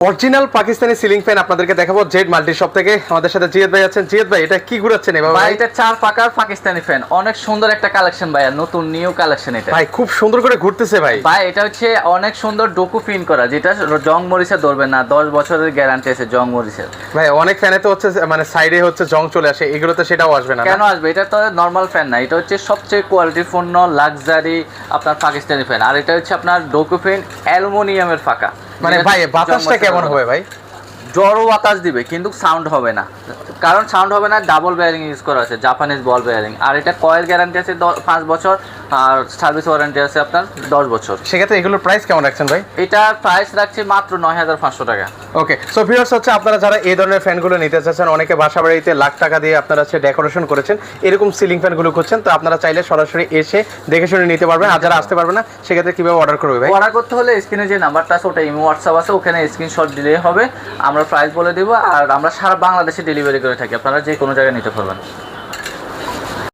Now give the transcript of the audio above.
Original Pakistani ceiling fan আপনাদেরকে দেখাবো Z multi shop থেকে। আমাদের সাথে জিয়াদ ভাই আছেন। জিয়াদ ভাই, এটা কি ঘুরাচ্ছেন এভাবে? ভাই এটা 4 পাকার পাকিস্তানি ফ্যান, অনেক সুন্দর একটা কালেকশন ভাই, নতুন নিউ কালেকশন এটা। ভাই খুব সুন্দর করে ঘুরতেছে ভাই। ভাই এটা হচ্ছে অনেক সুন্দর ডোকু প্রিন্ট করা, যেটা জং মরিচা ধরবে না, 10 বছরের গ্যারান্টি আছে জং মরিচের। ভাই অনেক ফ্যানে তো হচ্ছে মানে সাইডে হচ্ছে জং চলে আসে, এগুলো তো সেটাও আসবে না? কেন আসবে? এটা তো নরমাল ফ্যান না, এটা হচ্ছে সবচেয়ে কোয়ালিটিপূর্ণ লাক্সারি আপনার পাকিস্তানি ফ্যান। আর এটা হচ্ছে আপনার ডোকু প্রিন্ট অ্যালুমিনিয়ামের পাকা। মানে ভাই বাতাসটা কেমন হবে ভাই? জড়ো বাতাস দিবে কিন্তু সাউন্ড হবে না, কারণ সাউন্ড হবে না, ডাবল বেয়ারিং ইউজ করা আছে, জাপানিজ বল বেয়ারিং। আর এটা কয়েল গ্যারান্টি আছে 5 বছর, আর সার্ভিস ওয়ারেন্টি আছে আপনার 10 বছর। সেক্ষেত্রে এগুলোর প্রাইস কেমন রাখছেন ভাই? এটার প্রাইস রাখছি মাত্র 9500 টাকা। ওকে, সো ভিউয়ার্স হচ্ছে আপনারা যারা এই ধরনের ফ্যানগুলো নিতে চাচ্ছেন, অনেকে বাসা বাড়িতে লাখ টাকা দিয়ে আপনারা হচ্ছে ডেকোরেশন করেছেন, এরকম সিলিং ফ্যানগুলো খুঁজছেন, তো আপনারা চাইলে সরাসরি এসে দেখে শুনে নিতে পারবেন। আর যারা আসতে পারবে না সেক্ষেত্রে কিভাবে অর্ডার করবে ভাই? অর্ডার করতে হলে স্ক্রিনে যে নাম্বারটা আছে, ওটা ইমো হোয়াটসঅ্যাপ আছে, ওখানে স্ক্রিনশট দিলেই হবে, আমরা প্রাইস বলে দেবো। আর আমরা সারা বাংলাদেশে ডেলিভারি করে থাকি, আপনারা যে কোনো জায়গায় নিতে পারবেন।